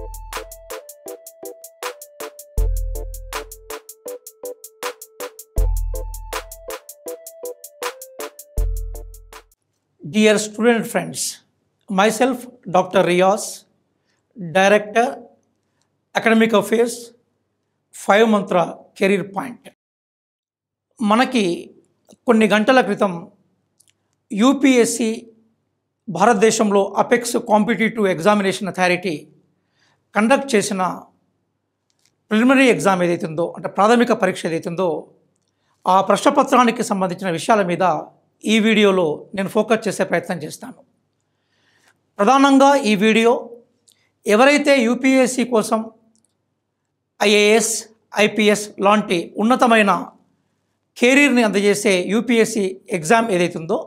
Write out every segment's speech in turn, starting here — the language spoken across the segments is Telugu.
Dear student friends, myself Dr. Riyaz, Director, Academic Affairs, 5 Mantra Career Point. మనకి కొన్ని గంటల క్రితం యూపీఎస్సి భారతదేశంలో apex competitive examination authority conduct చేసిన ప్రిలిమినరీ ఎగ్జామ్ ఏదైతుందో అంటే ప్రాథమిక పరీక్ష ఏదైతుందో ఆ ప్రశ్నపత్రానికి సంబంధించిన విషయాల మీద ఈ వీడియోలో నేను ఫోకస్ చేసే ప్రయత్నం చేస్తాను. ప్రధానంగా ఈ వీడియో ఎవరైతే యూపీఎస్సి కోసం ఐఏఎస్, ఐపీఎస్ లాంటి ఉన్నతమైన కెరీర్ని అందజేసే యూపీఎస్సి ఎగ్జామ్ ఏదైతుందో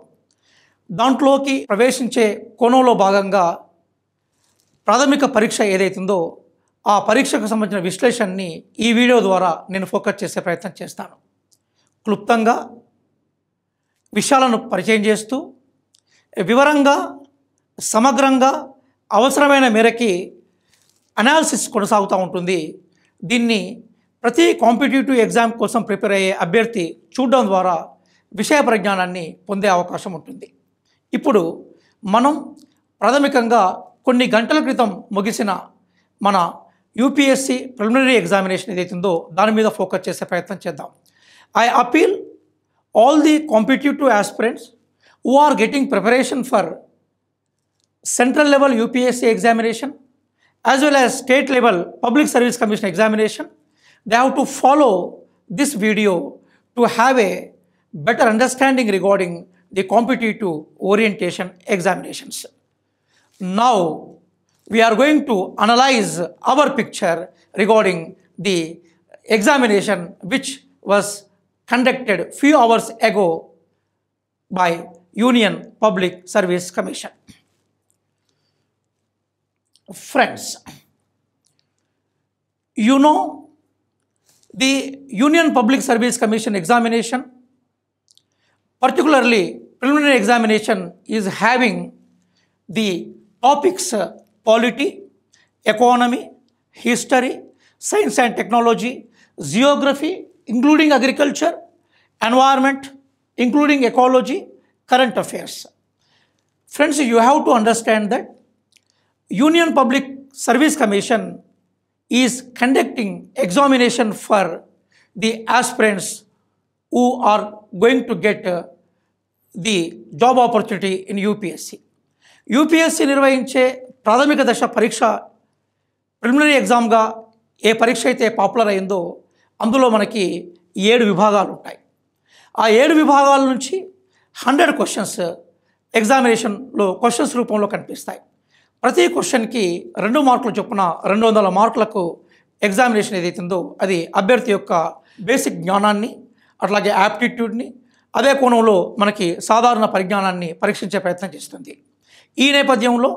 దాంట్లోకి ప్రవేశించే కోణంలో భాగంగా ప్రాథమిక పరీక్ష ఏదైతుందో ఆ పరీక్షకు సంబంధించిన విశ్లేషణని ఈ వీడియో ద్వారా నేను ఫోకస్ చేసే ప్రయత్నం చేస్తాను. క్లుప్తంగా విషయాలను పరిచయం చేస్తూ వివరంగా సమగ్రంగా అవసరమైన మేరకి అనాలిసిస్ కొనసాగుతూ ఉంటుంది. దీన్ని ప్రతి కాంపిటేటివ్ ఎగ్జామ్ కోసం ప్రిపేర్ అయ్యే అభ్యర్థి చూడడం ద్వారా విషయ పరిజ్ఞానాన్ని పొందే అవకాశం ఉంటుంది. ఇప్పుడు మనం ప్రాథమికంగా కొన్ని గంటల క్రితం ముగిసిన మన యూపీఎస్సి ప్రిలిమినరీ ఎగ్జామినేషన్ ఏదైతుందో దాని మీద ఫోకస్ చేసే ప్రయత్నం చేద్దాం. I appeal all the competitive aspirants who are getting preparation for central level UPSC examination as well as state level Public Service Commission examination, they have to follow this video to have a better understanding regarding the competitive orientation examinations. Now we are going to analyze our picture regarding the examination which was conducted few hours ago by Union Public Service Commission. Friends, you know the Union Public Service Commission examination, particularly preliminary examination, is having the topics polity, economy, history, science and technology, geography, including agriculture, environment, including ecology, current affairs. Friends, you have to understand that Union Public Service Commission is conducting examination for the aspirants who are going to get the job opportunity in UPSC. UPSC నిర్వహించే ప్రాథమిక దశ పరీక్ష ప్రిలిమినరీ ఎగ్జామ్గా ఏ పరీక్ష అయితే పాపులర్ అయిందో అందులో మనకి 7 విభాగాలు ఉంటాయి. ఆ 7 విభాగాల నుంచి 100 క్వశ్చన్స్ ఎగ్జామినేషన్లో క్వశ్చన్స్ రూపంలో కనిపిస్తాయి. ప్రతి క్వశ్చన్కి 2 మార్కులు చొప్పున 200 మార్కులకు ఎగ్జామినేషన్ ఏదైతుందో అది అభ్యర్థి యొక్క బేసిక్ జ్ఞానాన్ని అట్లాగే యాప్టిట్యూడ్ని అదే కోణంలో మనకి సాధారణ పరిజ్ఞానాన్ని పరీక్షించే ప్రయత్నం చేస్తుంది. ఈ నేపథ్యంలో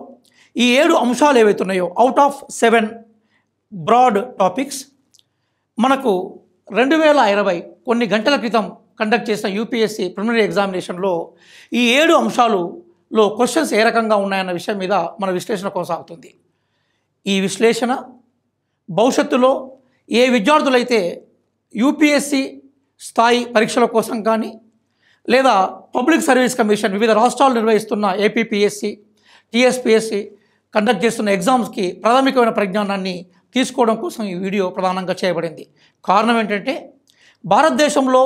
ఈ 7 అంశాలు ఏవైతున్నాయో అవుట్ ఆఫ్ 7 బ్రాడ్ టాపిక్స్ మనకు 2020 కొన్ని గంటల క్రితం కండక్ట్ చేసిన యూపీఎస్సి ప్రిలిమినరీ ఎగ్జామినేషన్లో ఈ 7 అంశాలులో క్వశ్చన్స్ ఏ రకంగా ఉన్నాయన్న విషయం మీద మన విశ్లేషణ కొనసాగుతుంది. ఈ విశ్లేషణ భవిష్యత్తులో ఏ విద్యార్థులైతే యూపీఎస్సి స్థాయి పరీక్షల కోసం కానీ లేదా పబ్లిక్ సర్వీస్ కమిషన్ వివిధ రాష్ట్రాలు నిర్వహిస్తున్న ఏపీపీఎస్సి, టీఎస్పీఎస్సి కండక్ట్ చేస్తున్న ఎగ్జామ్స్కి ప్రాథమికమైన పరిజ్ఞానాన్ని తీసుకోవడం కోసం ఈ వీడియో ప్రధానంగా చేయబడింది. కారణం ఏంటంటే భారతదేశంలో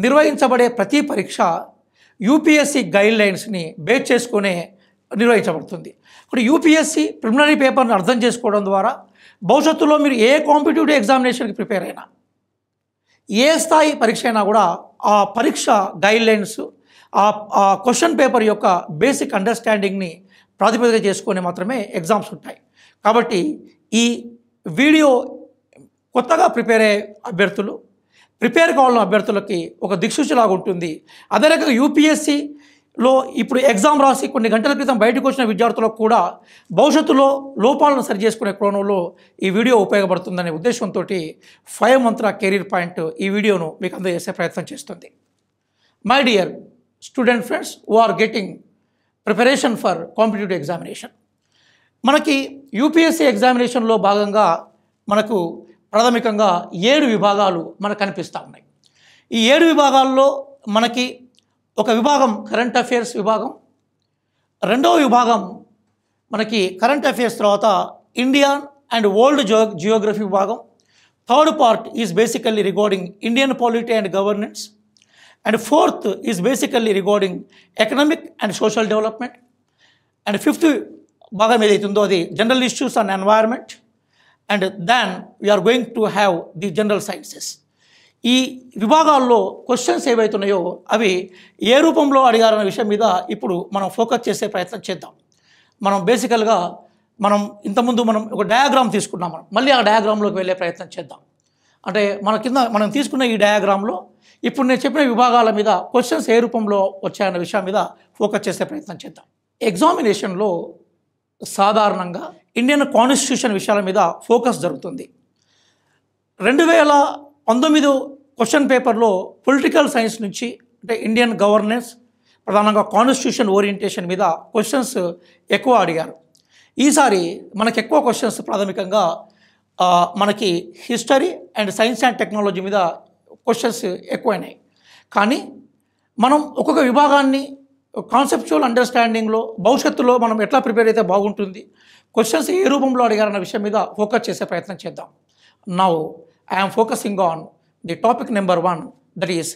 నిర్వహించబడే ప్రతి పరీక్ష యూపీఎస్సి గైడ్లైన్స్ని బేస్ చేసుకునే నిర్వహించబడుతుంది. ఇప్పుడు యూపీఎస్సి ప్రిలిమినరీ పేపర్ని అర్థం చేసుకోవడం ద్వారా భవిష్యత్తులో మీరు ఏ కాంపిటేటివ్ ఎగ్జామినేషన్కి ప్రిపేర్ అయినా ఏ స్థాయి పరీక్ష అయినా కూడా ఆ పరీక్ష గైడ్లైన్స్ ఆ క్వశ్చన్ పేపర్ యొక్క బేసిక్ అండర్స్టాండింగ్ని ప్రాతిపదిక చేసుకొని మాత్రమే ఎగ్జామ్స్ ఉంటాయి. కాబట్టి ఈ వీడియో కొత్తగా ప్రిపేర్ అయ్యే అభ్యర్థులు, ప్రిపేర్ కావాలన్న అభ్యర్థులకి ఒక దిక్సూచిలాగా ఉంటుంది. అదే రకంగా యూపీఎస్సిలో ఇప్పుడు ఎగ్జామ్ రాసి కొన్ని గంటల క్రితం బయటకు వచ్చిన విద్యార్థులకు కూడా భవిష్యత్తులో లోపాలను సరి చేసుకునే కోణంలో ఈ వీడియో ఉపయోగపడుతుందనే ఉద్దేశంతో 5 మంత్ర కెరీర్ పాయింట్ ఈ వీడియోను మీకు అందజేసే ప్రయత్నం చేస్తుంది. My dear student friends who are getting preparation for competitive examination, మనకి యూపీఎస్సీ ఎగ్జామినేషన్లో భాగంగా మనకు ప్రాథమికంగా 7 విభాగాలు మనకు కనిపిస్తూ ఉన్నాయి. ఈ 7 విభాగాల్లో మనకి ఒక విభాగం కరెంట్ అఫైర్స్ విభాగం, రెండవ విభాగం మనకి కరెంట్ అఫైర్స్ తర్వాత ఇండియన్ అండ్ వరల్డ్ జియోగ్రఫీ విభాగం, third part is basically regarding Indian polity and governance, and fourth is basically regarding economic and social development, and fifth భాగం ఏదైతుందో అది general issues and environment, and then we are going to have the general sciences. ఈ విభాగాల్లో క్వశ్చన్స్ ఏవైతున్నాయో అవి ఏ రూపంలో అడిగారన్న విషయం మీద ఇప్పుడు మనం ఫోకస్ చేసే ప్రయత్నం చేద్దాం. మనం బేసికల్గా ఇంతకుముందు ఒక డయాగ్రామ్ తీసుకున్నాం. మళ్ళీ ఆ డయాగ్రామ్లోకి వెళ్ళే ప్రయత్నం చేద్దాం. అంటే మనం తీసుకున్న ఈ డయాగ్రామ్లో ఇప్పుడు నేను చెప్పిన విభాగాల మీద క్వశ్చన్స్ ఏ రూపంలో వచ్చాయన్న విషయం మీద ఫోకస్ చేసే ప్రయత్నం చేద్దాం. ఎగ్జామినేషన్లో సాధారణంగా ఇండియన్ కాన్స్టిట్యూషన్ విషయాల మీద ఫోకస్ జరుగుతుంది. 2019 క్వశ్చన్ పేపర్లో పొలిటికల్ సైన్స్ నుంచి అంటే ఇండియన్ గవర్నెన్స్ ప్రధానంగా కాన్స్టిట్యూషన్ ఓరియంటేషన్ మీద క్వశ్చన్స్ ఎక్కువ అడిగారు. ఈసారి మనకి ఎక్కువ క్వశ్చన్స్ ప్రాథమికంగా మనకి history and science and technology మీద క్వశ్చన్స్ ఎక్కువైనాయి. కానీ మనం ఒక్కొక్క విభాగాన్ని కాన్సెప్చువల్ అండర్స్టాండింగ్లో భవిష్యత్తులో మనం ఎట్లా ప్రిపేర్ అయితే బాగుంటుంది, క్వశ్చన్స్ ఏ రూపంలో అడిగారన్న విషయం మీద ఫోకస్ చేసే ప్రయత్నం చేద్దాం. Now I am focusing on the topic number 1, that is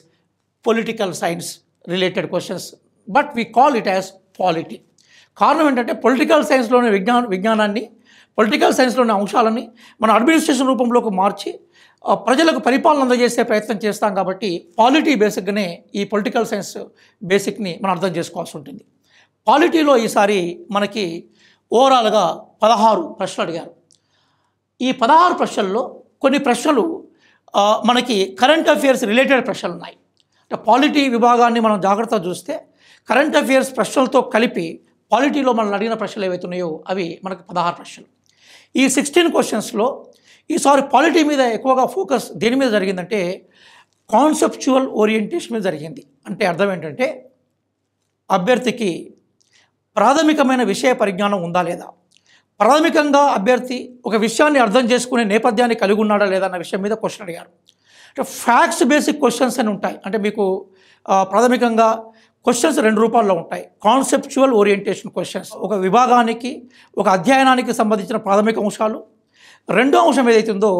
political science related questions, but we call it as polity. కారణం ఏంటంటే పొలిటికల్ సైన్స్లోని విజ్ఞానాన్ని పొలిటికల్ సైన్స్లోని అంశాలని మన అడ్మినిస్ట్రేషన్ రూపంలోకి మార్చి ప్రజలకు పరిపాలన అందజేసే ప్రయత్నం చేస్తాం. కాబట్టి పాలిటీ బేసిక్గానే ఈ పొలిటికల్ సైన్స్ బేసిక్ని మనం అర్థం చేసుకోవాల్సి ఉంటుంది. పాలిటీలో ఈసారి మనకి ఓవరాల్గా 16 ప్రశ్నలు అడిగారు. ఈ 16 ప్రశ్నల్లో కొన్ని ప్రశ్నలు మనకి కరెంట్ అఫైర్స్ రిలేటెడ్ ప్రశ్నలు ఉన్నాయి. అంటే పాలిటీ విభాగాన్ని మనం జాగ్రత్తగా చూస్తే కరెంట్ అఫైర్స్ ప్రశ్నలతో కలిపి పాలిటీలో మనం అడిగిన ప్రశ్నలు ఏవైతున్నాయో అవి మనకి 16 ప్రశ్నలు. ఈ 16 క్వశ్చన్స్లో ఈసారి పాలిటీ మీద ఎక్కువగా ఫోకస్ దేని మీద జరిగిందంటే కాన్సెప్చువల్ ఓరియంటేషన్ మీద జరిగింది. అంటే అర్థం ఏంటంటే అభ్యర్థికి ప్రాథమికమైన విషయ పరిజ్ఞానం ఉందా లేదా, ప్రాథమికంగా అభ్యర్థి ఒక విషయాన్ని అర్థం చేసుకునే నేపథ్యాన్ని కలిగి ఉన్నాడా లేదా అన్న విషయం మీద క్వశ్చన్ అడిగారు. అంటే ఫ్యాక్ట్స్ బేసిక్ క్వశ్చన్స్ అని ఉంటాయి. అంటే మీకు ప్రాథమికంగా క్వశ్చన్స్ 2 రూపాల్లో ఉంటాయి. కాన్సెప్చువల్ ఓరియంటేషన్ క్వశ్చన్స్, ఒక విభాగానికి ఒక అధ్యయనానికి సంబంధించిన ప్రాథమిక అంశాలు. రెండో అంశం ఏదైతుందో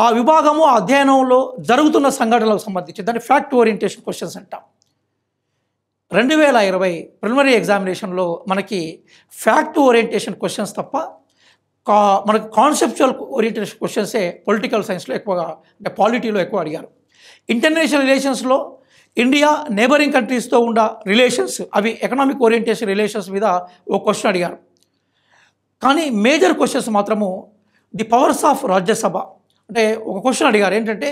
ఆ విభాగము ఆ అధ్యయనంలో జరుగుతున్న సంఘటనలకు సంబంధించి దాన్ని ఫ్యాక్ట్ ఓరియంటేషన్ క్వశ్చన్స్ అంటాం. 2020 ప్రిలిమినరీ ఎగ్జామినేషన్లో మనకి ఫ్యాక్ట్ ఓరియంటేషన్ క్వశ్చన్స్ తప్ప మనకి కాన్సెప్చువల్ ఓరియంటేషన్ క్వశ్చన్సే పొలిటికల్ సైన్స్లో ఎక్కువగా అంటే పాలిటీలో ఎక్కువ అడిగారు. ఇంటర్నేషనల్ రిలేషన్స్లో ఇండియా నేబరింగ్ కంట్రీస్తో ఉన్న రిలేషన్స్ అవి ఎకనామిక్ ఓరియంటేషన్ రిలేషన్స్ మీద ఒక క్వశ్చన్ అడిగారు. కానీ మేజర్ క్వశ్చన్స్ మాత్రము ది పవర్స్ ఆఫ్ రాజ్యసభ అంటే ఒక క్వశ్చన్ అడిగారు. ఏంటంటే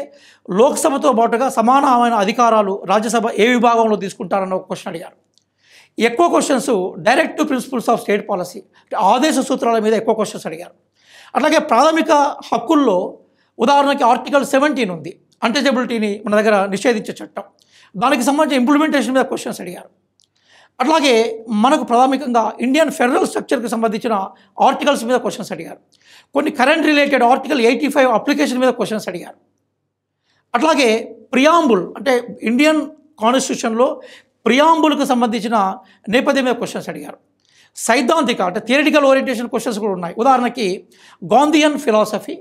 లోక్సభతో పాటుగా సమానమైన అధికారాలు రాజ్యసభ ఏ విభాగంలో తీసుకుంటారన్న ఒక క్వశ్చన్ అడిగారు. ఎక్కువ questions directive principles of state policy అంటే ఆదేశ సూత్రాల మీద ఎక్కువ క్వశ్చన్స్ అడిగారు. అట్లాగే ప్రాథమిక హక్కుల్లో ఉదాహరణకి ఆర్టికల్ 17 ఉంది, అన్టచబిలిటీని మన దగ్గర నిషేధించే చట్టం, దానికి సంబంధించిన ఇంప్లిమెంటేషన్ మీద క్వశ్చన్స్ అడిగారు. అట్లాగే మనకు ప్రాథమికంగా ఇండియన్ ఫెడరల్ స్ట్రక్చర్కి సంబంధించిన ఆర్టికల్స్ మీద క్వశ్చన్స్ అడిగారు. కొన్ని కరెంట్ రిలేటెడ్ ఆర్టికల్ 85 అప్లికేషన్ మీద క్వశ్చన్స్ అడిగారు. అట్లాగే ప్రియాంబుల్ అంటే ఇండియన్ కాన్స్టిట్యూషన్లో ప్రియాంబుల్కి సంబంధించిన నేపథ్యం మీద క్వశ్చన్స్ అడిగారు. సైద్ధాంతిక అంటే థియరిటికల్ ఓరియంటేషన్ క్వశ్చన్స్ కూడా ఉన్నాయి. ఉదాహరణకి Gandhian philosophy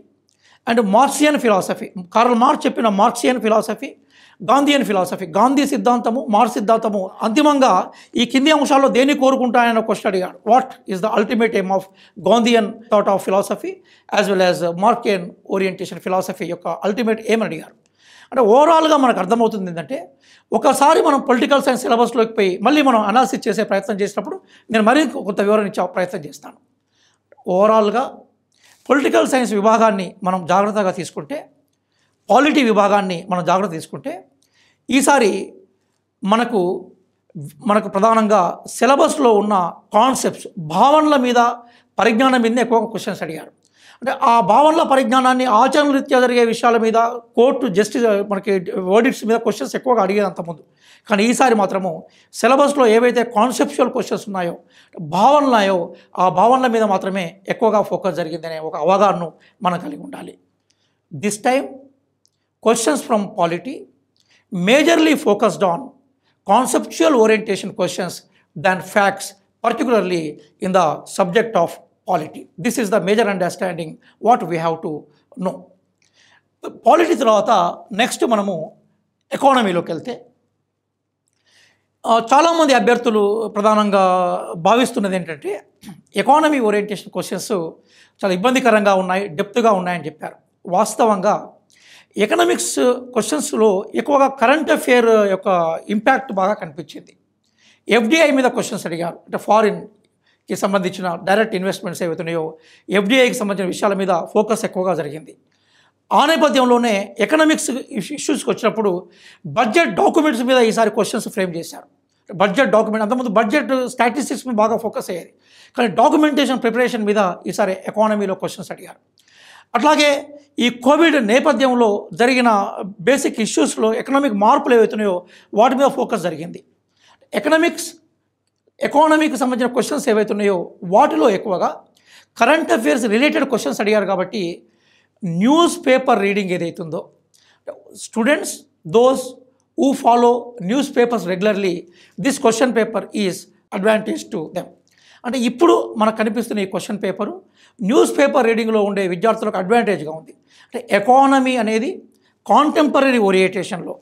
and Marxian philosophy, Karl Marx చెప్పిన Marxian philosophy, Gandhian philosophy, Gandhi సిద్ధాంతము మార్క్స్ సిద్ధాంతము అంతిమంగా ఈ కింది అంశాల్లో దేన్ని కోరుకుంటాయని క్వశ్చన్ అడిగాడు. What is the ultimate aim of Gandhian thought of philosophy as well as Marxian orientation philosophy యొక్క అల్టిమేట్ ఏమని అడిగారు. అంటే ఓవరాల్గా మనకు అర్థమవుతుంది ఏంటంటే ఒకసారి మనం పొలిటికల్ సైన్స్ సిలబస్లోకి పోయి మళ్ళీ మనం అనాలిసిస్ చేసే ప్రయత్నం చేసినప్పుడు నేను మరీ కొంత వివరణ ఇచ్చే ప్రయత్నం చేస్తాను. ఓవరాల్గా పొలిటికల్ సైన్స్ విభాగాన్ని మనం జాగ్రత్తగా తీసుకుంటే, పాలిటీ విభాగాన్ని మనం జాగ్రత్త తీసుకుంటే ఈసారి మనకు ప్రధానంగా సిలబస్లో ఉన్న కాన్సెప్ట్స్ భావనల మీద పరిజ్ఞానం మీద ఎక్కువ క్వశ్చన్స్ అడిగారు. అంటే ఆ భావనల పరిజ్ఞానాన్ని ఆచరణ రీత్యా జరిగే విషయాల మీద కోర్టు జస్టిస్ మనకి వర్డిక్ట్స్ మీద క్వశ్చన్స్ ఎక్కువగా అడిగేది అంతకుముందు. కానీ ఈసారి మాత్రము సిలబస్లో ఏవైతే కాన్సెప్చువల్ క్వశ్చన్స్ ఉన్నాయో, భావనలు ఉన్నాయో, ఆ భావనల మీద మాత్రమే ఎక్కువగా ఫోకస్ జరిగిందనే ఒక అవగాహనను మనం కలిగి ఉండాలి. This time questions from polity majorly focused on conceptual orientation questions than facts, particularly in the subject of polity. This is the major understanding what we have to know. Polity తర్వాత నెక్స్ట్ మనము ఎకానమీలోకి వెళ్తే చాలామంది అభ్యర్థులు ప్రధానంగా భావిస్తున్నది ఏంటంటే ఎకానమీ ఓరియంటేషన్ క్వశ్చన్స్ చాలా ఇబ్బందికరంగా ఉన్నాయి, డెప్త్గా ఉన్నాయని చెప్పారు. వాస్తవంగా ఎకనామిక్స్ క్వశ్చన్స్లో ఎక్కువగా కరెంట్ అఫేర్ యొక్క ఇంపాక్ట్ బాగా కనిపించింది. ఎఫ్డిఐ మీద క్వశ్చన్స్ అడిగారు. అంటే ఫారిన్కి సంబంధించిన డైరెక్ట్ ఇన్వెస్ట్మెంట్స్ ఏవైతున్నాయో ఎఫ్డిఐకి సంబంధించిన విషయాల మీద ఫోకస్ ఎక్కువగా జరిగింది. ఆ నేపథ్యంలోనే ఎకనామిక్స్ ఇష్యూస్కి వచ్చినప్పుడు బడ్జెట్ డాక్యుమెంట్స్ మీద ఈసారి క్వశ్చన్స్ ఫ్రేమ్ చేశారు. బడ్జెట్ డాక్యుమెంట్ అంతకుముందు బడ్జెట్ స్టాటిస్టిక్స్ మీద బాగా ఫోకస్ అయ్యేది, కానీ డాక్యుమెంటేషన్ ప్రిపరేషన్ మీద ఈసారి ఎకానమీలో క్వశ్చన్స్ అడిగారు. అట్లాగే ఈ కోవిడ్ నేపథ్యంలో జరిగిన బేసిక్ ఇష్యూస్లో ఎకనామిక్ మార్పులు ఏవైతున్నాయో వాటి మీద ఫోకస్ జరిగింది. ఎకానమీకి సంబంధించిన క్వశ్చన్స్ ఏవైతున్నాయో వాటిలో ఎక్కువగా కరెంట్ అఫేర్స్ రిలేటెడ్ క్వశ్చన్స్ అడిగారు. కాబట్టి న్యూస్ పేపర్ రీడింగ్ ఏదైతుందో students those who follow news papers regularly this question paper is advantage to them. అంటే ఇప్పుడు మనకు కనిపిస్తున్న ఈ క్వశ్చన్ పేపరు న్యూస్ పేపర్ రీడింగ్లో ఉండే విద్యార్థులకు అడ్వాంటేజ్గా ఉంది. అంటే ఎకానమీ అనేది కాంటెంపరీ ఓరియంటేషన్లో,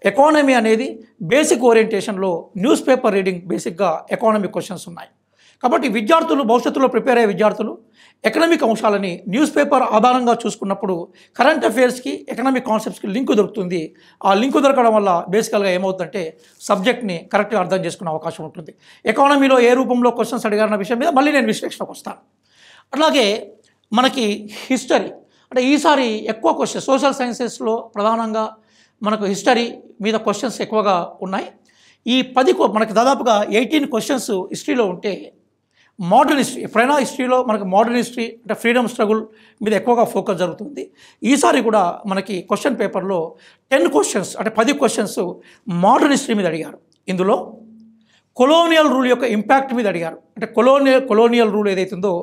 ఎకానమీ అనేది బేసిక్ ఓరియంటేషన్లో న్యూస్ పేపర్ రీడింగ్ బేసిక్గా ఎకానమిక్ క్వశ్చన్స్ ఉన్నాయి. కాబట్టి విద్యార్థులు భవిష్యత్తులో ప్రిపేర్ అయ్యే విద్యార్థులు ఎకనామిక్ అంశాలని న్యూస్ పేపర్ ఆధారంగా చూసుకున్నప్పుడు కరెంట్ అఫేర్స్కి ఎకనామిక్ కాన్సెప్ట్స్కి లింక్ దొరుకుతుంది. ఆ లింక్ దొరకడం వల్ల బేసికల్గా ఏమవుతుందంటే సబ్జెక్ట్ని కరెక్ట్గా అర్థం చేసుకునే అవకాశం ఉంటుంది. ఎకానమీలో ఏ రూపంలో క్వశ్చన్స్ అడిగారన్న విషయం మీద మళ్ళీ నేను విశ్లేషణకు వస్తాను. అట్లాగే మనకి హిస్టరీ, అంటే ఈసారి ఎక్కువ క్వశ్చన్స్ సోషల్ సైన్సెస్లో ప్రధానంగా మనకు హిస్టరీ మీద క్వశ్చన్స్ ఎక్కువగా ఉన్నాయి. ఈ 10 మనకి దాదాపుగా 18 క్వశ్చన్స్ హిస్టరీలో ఉంటే మోడర్న్ హిస్టరీ, ఎప్పుడైనా హిస్టరీలో మనకి మోడర్న్ హిస్టరీ అంటే ఫ్రీడమ్ స్ట్రగుల్ మీద ఎక్కువగా ఫోకస్ జరుగుతుంది. ఈసారి కూడా మనకి క్వశ్చన్ పేపర్లో 10 క్వశ్చన్స్ అంటే 10 క్వశ్చన్స్ మోడర్న్ హిస్టరీ మీద అడిగారు. ఇందులో కొలోనియల్ రూల్ యొక్క ఇంపాక్ట్ మీద అడిగారు. అంటే కొలోనియల్ రూల్ ఏదైతుందో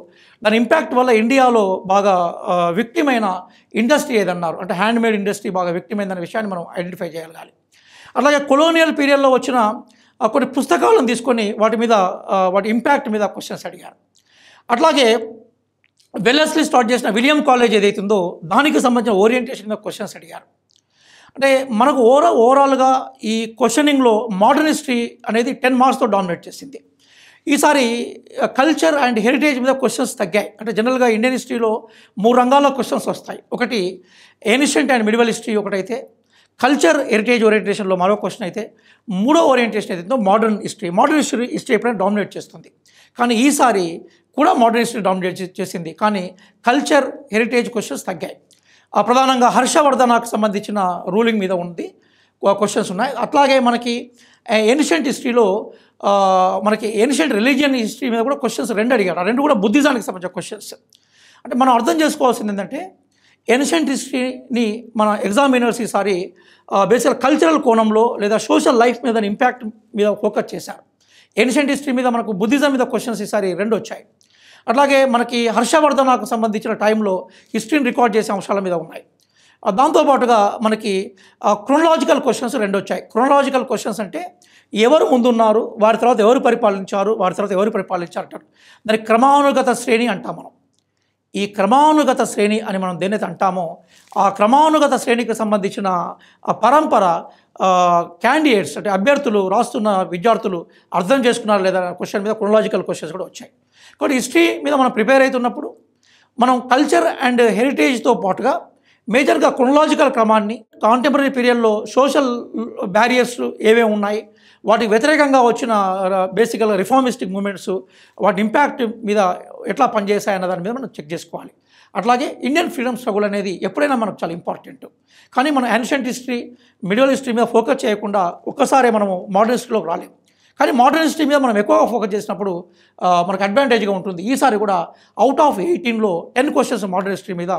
దాని ఇంపాక్ట్ వల్ల ఇండియాలో బాగా విక్టిమైన ఇండస్ట్రీ ఏదన్నారు, అంటే హ్యాండ్మేడ్ ఇండస్ట్రీ బాగా విక్టిమైందనే విషయాన్ని మనం ఐడెంటిఫై చేయగలగాలి. అలాగే కొలోనియల్ పీరియడ్లో వచ్చిన కొన్ని పుస్తకాలను తీసుకొని వాటి మీద వాటి ఇంపాక్ట్ మీద క్వశ్చన్స్ అడిగారు. అట్లాగే వెల్లెస్లీ స్టార్ట్ చేసిన విలియం కాలేజ్ ఏదైతుందో దానికి సంబంధించిన ఓరియంటేషన్ మీద క్వశ్చన్స్ అడిగారు. అంటే మనకు ఓవరాల్గా ఈ క్వశ్చనింగ్లో మోడర్న్ హిస్టరీ అనేది 10 మార్క్స్తో డామినేట్ చేసింది. ఈసారి కల్చర్ అండ్ హెరిటేజ్ మీద క్వశ్చన్స్ తగ్గాయి. అంటే జనరల్గా ఇండియన్ హిస్టరీలో 3 రంగాల్లో క్వశ్చన్స్ వస్తాయి. ఒకటి ఏన్షియంట్ అండ్ మిడివల్ హిస్టరీ ఒకటైతే, కల్చర్ హెరిటేజ్ ఓరియంటేషన్లో మరో క్వశ్చన్ అయితే, మూడో ఓరియంటేషన్ ఏదైతే మోడర్న్ హిస్టరీ ఎప్పుడైనా డామినేట్ చేస్తుంది. కానీ ఈసారి కూడా మోడర్న్ హిస్టరీ డామినేట్ చేసింది, కానీ కల్చర్ హెరిటేజ్ క్వశ్చన్స్ తగ్గాయి. ప్రధానంగా హర్షవర్ధనకు సంబంధించిన రూలింగ్ మీద ఉంది క్వశ్చన్స్ ఉన్నాయి. అట్లాగే మనకి ఏన్షియంట్ హిస్టరీలో మనకి ఏన్షియంట్ రిలీజియన్ హిస్టరీ మీద కూడా క్వశ్చన్స్ 2 అడిగారు. ఆ 2 కూడా బుద్ధిజానికి సంబంధించిన క్వశ్చన్స్. అంటే మనం అర్థం చేసుకోవాల్సింది ఏంటంటే ఏన్షియంట్ హిస్టరీని మన ఎగ్జామినర్స్ ఈసారి బేసికల్ కల్చరల్ కోణంలో లేదా సోషల్ లైఫ్ మీద ఇంపాక్ట్ మీద ఫోకస్ చేశారు. ఏన్షియంట్ హిస్టరీ మీద మనకు బుద్ధిజం మీద క్వశ్చన్స్ ఈసారి 2 వచ్చాయి. అట్లాగే మనకి హర్షవర్ధనకు సంబంధించిన టైంలో హిస్టరీని రికార్డ్ చేసే అంశాల మీద ఉన్నాయి. దాంతోపాటుగా మనకి క్రోనలాజికల్ క్వశ్చన్స్ 2 వచ్చాయి. క్రోనలాజికల్ క్వశ్చన్స్ అంటే ఎవరు ముందున్నారు, వారి తర్వాత ఎవరు పరిపాలించారు, వారి తర్వాత ఎవరు పరిపాలించారు అంటారు. దాని క్రమానుగత శ్రేణి అంటాం మనం. ఈ క్రమానుగత శ్రేణి అని మనం దేన్నైతే అంటామో ఆ క్రమానుగత శ్రేణికి సంబంధించిన పరంపర క్యాండిడేట్స్ అంటే అభ్యర్థులు రాస్తున్న విద్యార్థులు అర్థం చేసుకున్నారు లేదా క్వశ్చన్ మీద క్రోనలాజికల్ క్వశ్చన్స్ కూడా వచ్చాయి. కాబట్టి హిస్టరీ మీద మనం ప్రిపేర్ అవుతున్నప్పుడు మనం కల్చర్ అండ్ హెరిటేజ్తో పాటుగా మేజర్గా క్రోనలాజికల్ క్రమాన్ని, కాంటెంపరీ పీరియడ్లో సోషల్ బ్యారియర్స్ ఏవేవి ఉన్నాయి, వాటికి వ్యతిరేకంగా వచ్చిన బేసికల్ రిఫార్మిస్టిక్ మూమెంట్స్ వాటి ఇంపాక్ట్ మీద ఎట్లా పనిచేశాయన్న దాని మీద మనం చెక్ చేసుకోవాలి. అట్లాగే ఇండియన్ ఫ్రీడమ్ స్ట్రగుల్ అనేది ఎప్పుడైనా మనకు చాలా ఇంపార్టెంట్. కానీ మనం ఏన్షియంట్ హిస్టరీ, మిడివల్ హిస్టరీ మీద ఫోకస్ చేయకుండా ఒక్కసారి మనము మోడర్న్ హిస్టరీలోకి రాలేము. కానీ మోడర్న్ హిస్టరీ మీద మనం ఎక్కువగా ఫోకస్ చేసినప్పుడు మనకు అడ్వాంటేజ్గా ఉంటుంది. ఈసారి కూడా అవుట్ ఆఫ్ 18లో 10 క్వశ్చన్స్ మోడర్న్ హిస్టరీ మీద,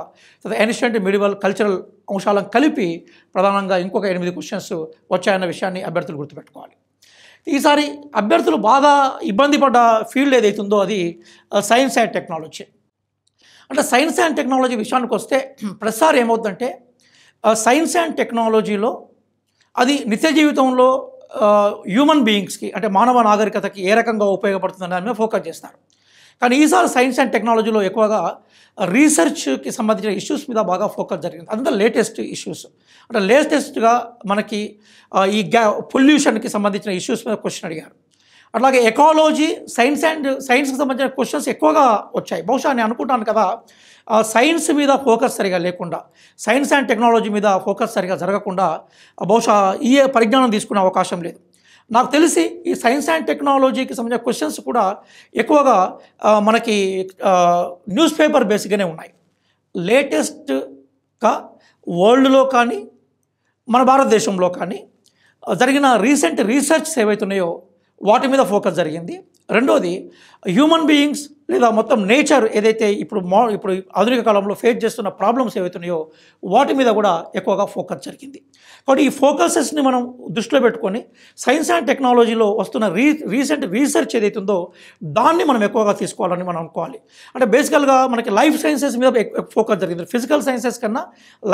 ఏన్షియంట్ మిడివల్ కల్చరల్ అంశాలను కలిపి ప్రధానంగా ఇంకొక 8 క్వశ్చన్స్ వచ్చాయన్న విషయాన్ని అభ్యర్థులు గుర్తుపెట్టుకోవాలి. ఈసారి అభ్యర్థులు బాగా ఇబ్బంది పడ్డ ఫీల్డ్ ఏదైతుందో అది సైన్స్ అండ్ టెక్నాలజీ. అంటే సైన్స్ అండ్ టెక్నాలజీ విషయానికి వస్తే ప్రతిసారి ఏమవుతుందంటే సైన్స్ అండ్ టెక్నాలజీలో అది నిత్య జీవితంలో హ్యూమన్ బీయింగ్స్కి అంటే మానవ నాగరికతకి ఏ రకంగా ఉపయోగపడుతుందని దాని మీద ఫోకస్ చేస్తారు. కానీ ఈసారి సైన్స్ అండ్ టెక్నాలజీలో ఎక్కువగా రీసెర్చ్కి సంబంధించిన ఇష్యూస్ మీద బాగా ఫోకస్ జరిగింది. అంతా లేటెస్ట్ ఇష్యూస్. అంటే లేటెస్ట్గా మనకి ఈ పొల్యూషన్కి సంబంధించిన ఇష్యూస్ మీద క్వశ్చన్ అడిగారు. అట్లాగే ఎకాలజీ, సైన్స్కి సంబంధించిన క్వశ్చన్స్ ఎక్కువగా వచ్చాయి. బహుశా నేను అనుకుంటాను కదా, సైన్స్ మీద ఫోకస్ సరిగా లేకుండా, సైన్స్ అండ్ టెక్నాలజీ మీద ఫోకస్ సరిగా జరగకుండా బహుశా ఈ పరిజ్ఞానం తీసుకునే అవకాశం లేదు. నాకు తెలిసి ఈ సైన్స్ అండ్ టెక్నాలజీకి సంబంధించిన క్వశ్చన్స్ కూడా ఎక్కువగా మనకి న్యూస్ పేపర్ బేస్గానే ఉన్నాయి. లేటెస్ట్గా వరల్డ్లో కానీ మన భారతదేశంలో కానీ జరిగిన రీసెంట్ రీసెర్చ్ ఏవైతున్నాయో వాటి మీద ఫోకస్ జరిగింది. రెండోది హ్యూమన్ బీయింగ్స్ లేదా మొత్తం నేచర్ ఏదైతే ఇప్పుడు ఆధునిక కాలంలో ఫేస్ చేస్తున్న ప్రాబ్లమ్స్ ఏవైతున్నాయో వాటి మీద కూడా ఎక్కువగా ఫోకస్ జరిగింది. కాబట్టి ఈ ఫోకసెస్ని మనం దృష్టిలో పెట్టుకొని సైన్స్ అండ్ టెక్నాలజీలో వస్తున్న రీసెంట్ రీసెర్చ్ ఏదైతుందో దాన్ని మనం ఎక్కువగా తీసుకోవాలని మనం అనుకోవాలి. అంటే బేసికల్గా మనకి లైఫ్ సైన్సెస్ మీద ఫోకస్ జరిగింది. ఫిజికల్ సైన్సెస్ కన్నా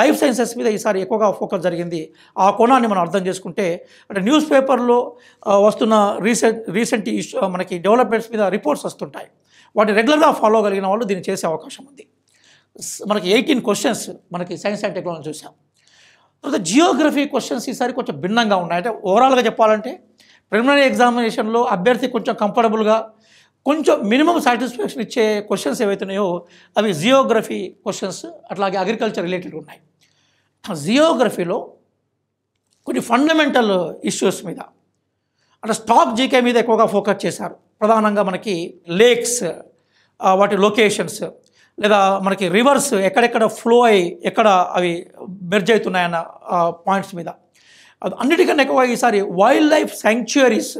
లైఫ్ సైన్సెస్ మీద ఈసారి ఎక్కువగా ఫోకస్ జరిగింది. ఆ కోణాన్ని మనం అర్థం చేసుకుంటే అంటే న్యూస్ పేపర్లో వస్తున్న రీసెంట్ మనకి డెవలప్మెంట్స్ మీద రిపోర్ట్స్ వస్తుంటాయి. వాటిని రెగ్యులర్గా ఫాలో కలిగిన వాళ్ళు దీన్ని చేసే అవకాశం ఉంది. మనకి 18 క్వశ్చన్స్ మనకి సైన్స్ అండ్ టెక్నాలజీ చూసాం. తర్వాత జియోగ్రఫీ క్వశ్చన్స్ ఈసారి కొంచెం భిన్నంగా ఉన్నాయి. అంటే ఓవరాల్గా చెప్పాలంటే ప్రిలిమినరీ ఎగ్జామినేషన్లో అభ్యర్థి కొంచెం కంఫర్టబుల్గా కొంచెం మినిమం సాటిస్ఫాక్షన్ ఇచ్చే క్వశ్చన్స్ ఏవైతున్నాయో అవి జియోగ్రఫీ క్వశ్చన్స్, అట్లాగే అగ్రికల్చర్ రిలేటెడ్ ఉన్నాయి. జియోగ్రఫీలో కొన్ని ఫండమెంటల్ ఇష్యూస్ మీద అంటే స్టాక్ జీకే మీద ఎక్కువగా ఫోకస్ చేశారు. ప్రధానంగా మనకి లేక్స్, వాటి లొకేషన్స్, లేదా మనకి రివర్స్ ఎక్కడెక్కడ ఫ్లో అయ్యి ఎక్కడ అవి మెర్జ్ అవుతున్నాయన్న పాయింట్స్ మీద. అన్నిటికన్నా ఎక్కువగా ఈసారి వైల్డ్ లైఫ్ శాంక్చురీస్,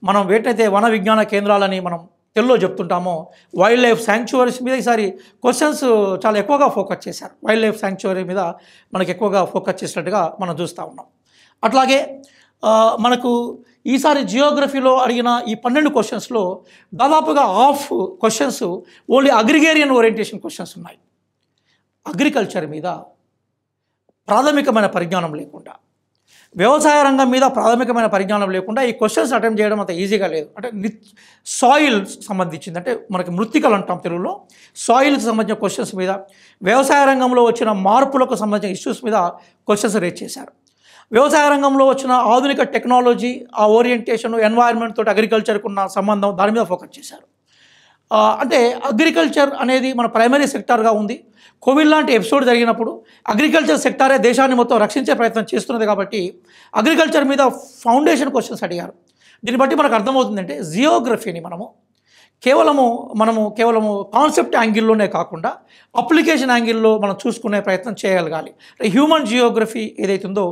మనం వేటైతే వన విజ్ఞాన కేంద్రాలని మనం తెలుగులో చెప్తుంటామో వైల్డ్ లైఫ్ శాంక్చురీస్ మీద ఈసారి క్వశ్చన్స్ చాలా ఎక్కువగా ఫోకస్ చేశారు. వైల్డ్ లైఫ్ శాంక్చురీ మీద మనకి ఎక్కువగా ఫోకస్ చేసినట్టుగా మనం చూస్తూ ఉన్నాం. అట్లాగే మనకు ఈసారి జియోగ్రఫీలో అడిగిన ఈ 12 క్వశ్చన్స్లో దాదాపుగా half questions only agrarian orientation questions ఉన్నాయి. అగ్రికల్చర్ మీద ప్రాథమికమైన పరిజ్ఞానం లేకుండా, వ్యవసాయ రంగం మీద ప్రాథమికమైన పరిజ్ఞానం లేకుండా ఈ క్వశ్చన్స్ అటెంప్ట్ చేయడం అంత ఈజీగా లేదు. అంటే సాయిల్ సంబంధించింది, అంటే మనకి మృత్తికలు అంటాం తెలుగులో, సాయిల్కి సంబంధించిన క్వశ్చన్స్ మీద, వ్యవసాయ రంగంలో వచ్చిన మార్పులకు సంబంధించిన ఇష్యూస్ మీద క్వశ్చన్స్ రేజ్ చేశారు. వ్యవసాయ రంగంలో వచ్చిన ఆధునిక టెక్నాలజీ, ఆ ఓరియంటేషన్, ఎన్వైర్న్మెంట్ తోటి అగ్రికల్చర్కు ఉన్న సంబంధం, దాని మీద ఫోకస్ చేశారు. అంటే అగ్రికల్చర్ అనేది మన ప్రైమరీ సెక్టార్గా ఉంది. కోవిడ్ లాంటి ఎపిసోడ్ జరిగినప్పుడు అగ్రికల్చర్ సెక్టారే దేశాన్ని మొత్తం రక్షించే ప్రయత్నం చేస్తున్నది. కాబట్టి అగ్రికల్చర్ మీద ఫౌండేషన్ క్వశ్చన్స్ అడిగారు. దీన్ని బట్టి మనకు అర్థమవుతుందంటే జియోగ్రఫీని మనము కేవలము కాన్సెప్ట్ యాంగిల్లోనే కాకుండా అప్లికేషన్ యాంగిల్లో మనం చూసుకునే ప్రయత్నం చేయగలగాలి. హ్యూమన్ జియోగ్రఫీ ఏదైతుందో